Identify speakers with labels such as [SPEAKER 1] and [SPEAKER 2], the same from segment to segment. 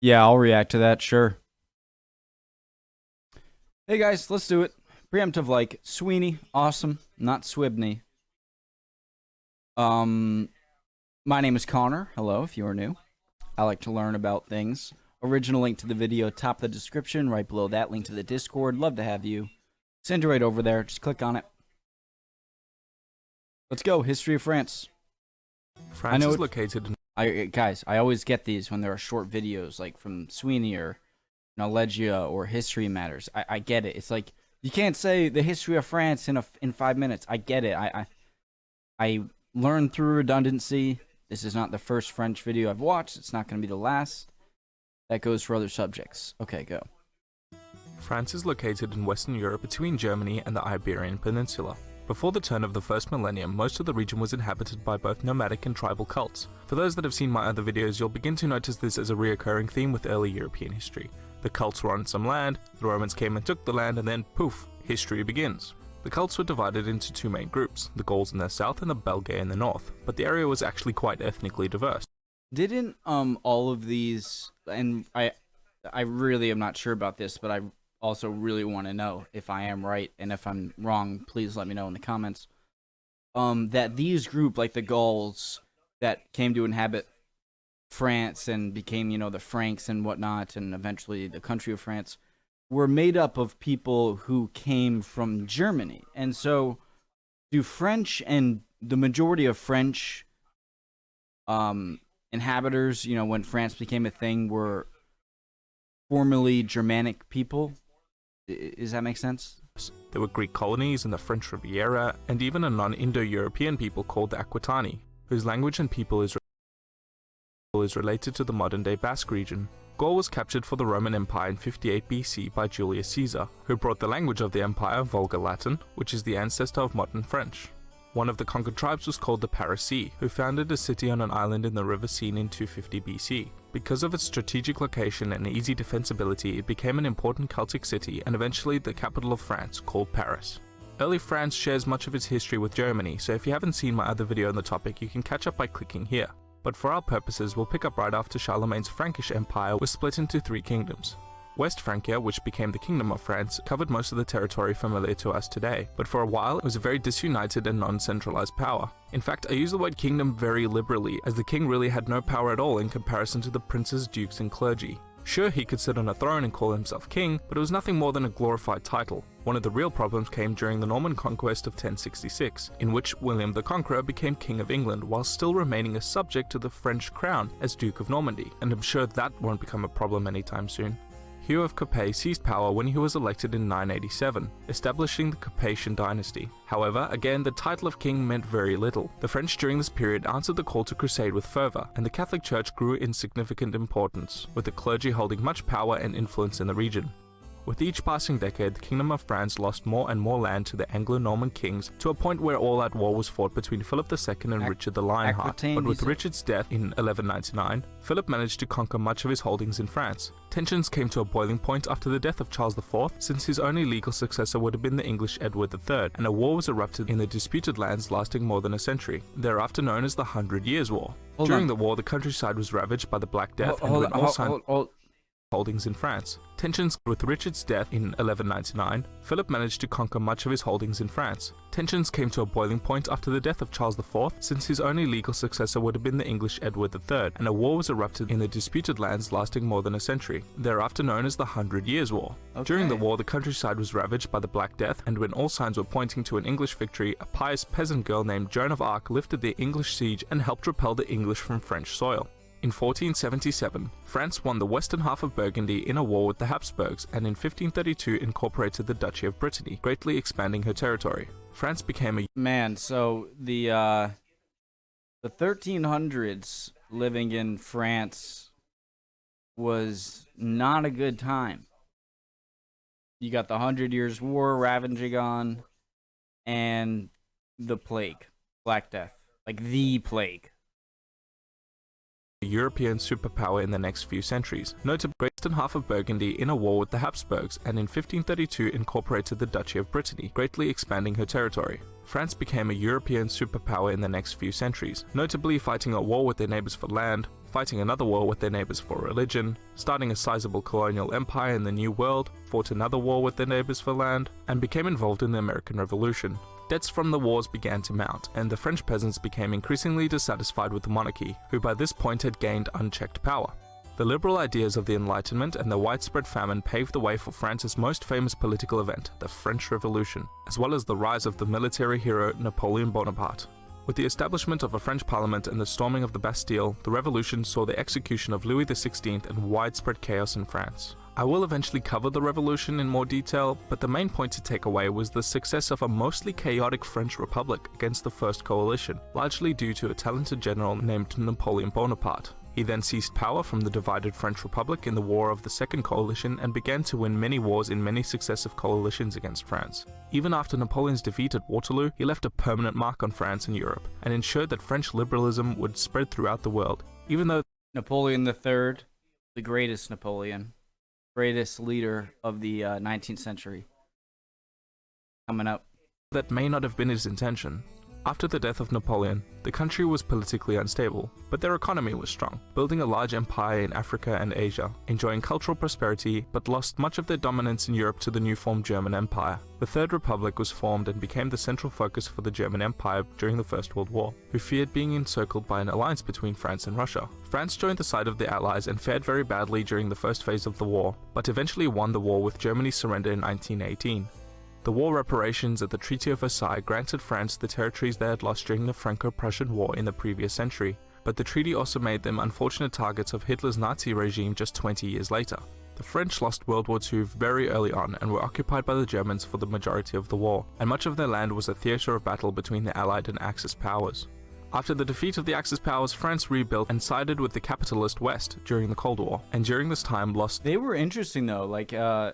[SPEAKER 1] Yeah, I'll react to that, sure. Hey guys, let's do it. Preemptive like Sweeney, awesome, not Swibney. My name is Connor. Hello, if you are new. I like to learn about things. Original link to the video, top of the description, right below that link to the Discord. Love to have you. Send it right over there. Just click on it. Let's go. History of France.
[SPEAKER 2] France is located in...
[SPEAKER 1] Guys, I always get these when there are short videos, like from Sweeney or Knowledgia or History Matters. I get it. It's like, you can't say the history of France in 5 minutes. I get it. I learned through redundancy. This is not the first French video I've watched. It's not going to be the last. That goes for other subjects. Okay, go.
[SPEAKER 2] France is located in Western Europe between Germany and the Iberian Peninsula. Before the turn of the first millennium, most of the region was inhabited by both nomadic and tribal cults. For those that have seen my other videos, you'll begin to notice this as a reoccurring theme with early European history. The cults were on some land, the Romans came and took the land, and then poof, history begins. The cults were divided into two main groups, the Gauls in the south and the Belgae in the north, but the area was actually quite ethnically diverse.
[SPEAKER 1] Didn't all of these, and I really am not sure about this, but I also really want to know if I am right, and if I'm wrong, please let me know in the comments. That these group, like the Gauls, that came to inhabit France and became, the Franks and whatnot, and eventually the country of France, were made up of people who came from Germany. And so, do French and the majority of French inhabitants, when France became a thing, were formerly Germanic people? Does that make sense?
[SPEAKER 2] There were Greek colonies in the French Riviera, and even a non-Indo-European people called the Aquitani, whose language and people is related to the modern-day Basque region. Gaul was captured for the Roman Empire in 58 BC by Julius Caesar, who brought the language of the empire, Vulgar Latin, which is the ancestor of modern French. One of the conquered tribes was called the Parisii, who founded a city on an island in the River Seine in 250 BC. Because of its strategic location and easy defensibility, it became an important Celtic city and eventually the capital of France, called Paris. Early France shares much of its history with Germany, so if you haven't seen my other video on the topic, you can catch up by clicking here. But for our purposes, we'll pick up right after Charlemagne's Frankish Empire was split into three kingdoms. West Francia, which became the Kingdom of France, covered most of the territory familiar to us today, but for a while it was a very disunited and non-centralized power. In fact, I use the word kingdom very liberally, as the king really had no power at all in comparison to the princes, dukes, and clergy. Sure, he could sit on a throne and call himself king, but it was nothing more than a glorified title. One of the real problems came during the Norman Conquest of 1066, in which William the Conqueror became King of England while still remaining a subject to the French crown as Duke of Normandy, and I'm sure that won't become a problem anytime soon. Hugh of Capet seized power when he was elected in 987, establishing the Capetian dynasty. However, again, the title of king meant very little. The French during this period answered the call to crusade with fervor, and the Catholic Church grew in significant importance, with the clergy holding much power and influence in the region. With each passing decade, the Kingdom of France lost more and more land to the Anglo-Norman kings, to a point where all-out war was fought between Philip II and Richard the Lionheart. But with Richard's death in 1199, Philip managed to conquer much of his holdings in France. Tensions came to a boiling point after the death of Charles IV, since his only legal successor would have been the English Edward III, and a war was erupted in the disputed lands lasting more than a century, thereafter known as the 100 Years' War. During the war, the countryside was ravaged by the Black Death, holdings in France. Tensions with Richard's death in 1199, Philip managed to conquer much of his holdings in France. Tensions came to a boiling point after the death of Charles IV, since his only legal successor would have been the English Edward III, and a war was erupted in the disputed lands lasting more than a century, thereafter known as the 100 Years' War. During the war, the countryside was ravaged by the Black Death, and when all signs were pointing to an English victory, a pious peasant girl named Joan of Arc lifted the English siege and helped repel the English from French soil. In 1477, France won the western half of Burgundy in a war with the Habsburgs, and in 1532 incorporated the Duchy of Brittany, greatly expanding her territory. France became a...
[SPEAKER 1] Man, so the 1300s living in France was not a good time. You got the 100 Years' War ravaging on, and the plague, Black Death, like the plague.
[SPEAKER 2] European superpower in the next few centuries, notably the western half of Burgundy in a war with the Habsburgs, and in 1532 incorporated the Duchy of Brittany, greatly expanding her territory. France became a European superpower in the next few centuries, notably fighting a war with their neighbors for land, fighting another war with their neighbors for religion, starting a sizable colonial empire in the New World, fought another war with their neighbors for land, and became involved in the American Revolution. Debts from the wars began to mount, and the French peasants became increasingly dissatisfied with the monarchy, who by this point had gained unchecked power. The liberal ideas of the Enlightenment and the widespread famine paved the way for France's most famous political event, the French Revolution, as well as the rise of the military hero Napoleon Bonaparte. With the establishment of a French parliament and the storming of the Bastille, the revolution saw the execution of Louis XVI and widespread chaos in France. I will eventually cover the revolution in more detail, but the main point to take away was the success of a mostly chaotic French republic against the First Coalition, largely due to a talented general named Napoleon Bonaparte. He then seized power from the divided French Republic in the War of the Second Coalition and began to win many wars in many successive coalitions against France. Even after Napoleon's defeat at Waterloo, he left a permanent mark on France and Europe, and ensured that French liberalism would spread throughout the world, even though
[SPEAKER 1] Napoleon III, the greatest Napoleon, greatest leader of the 19th century, coming up.
[SPEAKER 2] that may not have been his intention. After the death of Napoleon, the country was politically unstable, but their economy was strong, building a large empire in Africa and Asia, enjoying cultural prosperity, but lost much of their dominance in Europe to the new formed German Empire. The Third Republic was formed and became the central focus for the German Empire during the First World War, who feared being encircled by an alliance between France and Russia. France joined the side of the Allies and fared very badly during the first phase of the war, but eventually won the war with Germany's surrender in 1918. The war reparations at the Treaty of Versailles granted France the territories they had lost during the Franco-Prussian War in the previous century, but the treaty also made them unfortunate targets of Hitler's Nazi regime just 20 years later. The French lost World War II very early on and were occupied by the Germans for the majority of the war, and much of their land was a theatre of battle between the Allied and Axis powers. After the defeat of the Axis powers, France rebuilt and sided with the capitalist West during the Cold War, and during this time lost.
[SPEAKER 1] They were interesting though, like I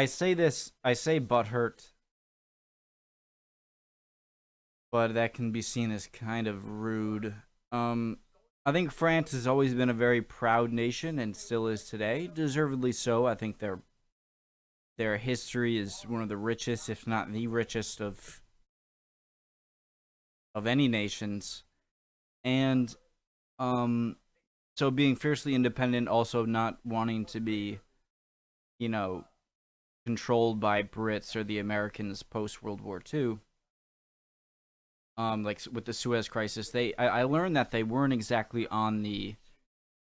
[SPEAKER 1] say butthurt, but that can be seen as kind of rude. I think France has always been a very proud nation and still is today, deservedly so. I think their history is one of the richest, if not the richest of any nations. And so being fiercely independent, also not wanting to be, controlled by Brits or the Americans post World War II. Like with the Suez Crisis, I learned that they weren't exactly on the,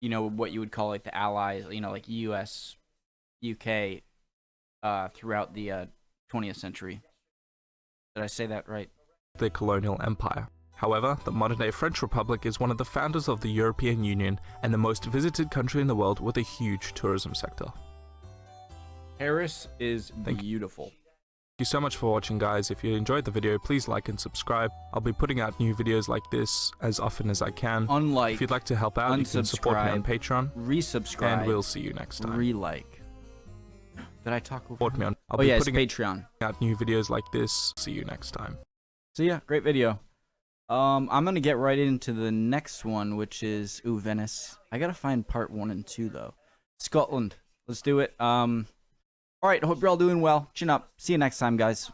[SPEAKER 1] what you would call like the Allies, like U.S., UK, throughout the 20th century. Did I say that right?
[SPEAKER 2] The colonial empire. However, the modern-day French Republic is one of the founders of the European Union and the most visited country in the world with a huge tourism sector.
[SPEAKER 1] Paris is beautiful.
[SPEAKER 2] Thank you so much for watching, guys. If you enjoyed the video, please like and subscribe. I'll be putting out new videos like this as often as I can.
[SPEAKER 1] Unlike,
[SPEAKER 2] if you'd like to help out, you can support me on Patreon.
[SPEAKER 1] Resubscribe.
[SPEAKER 2] And we'll see you next time.
[SPEAKER 1] Re-like. Did I talk over?
[SPEAKER 2] Support me on. I'll
[SPEAKER 1] oh
[SPEAKER 2] be
[SPEAKER 1] yeah, it's
[SPEAKER 2] putting
[SPEAKER 1] Patreon.
[SPEAKER 2] out new videos like this. See you next time.
[SPEAKER 1] So yeah, great video. I'm gonna get right into the next one, which is Venice. I gotta find part 1 and 2 though. Scotland. Let's do it. Alright, hope you're all doing well. Chin up. See you next time, guys.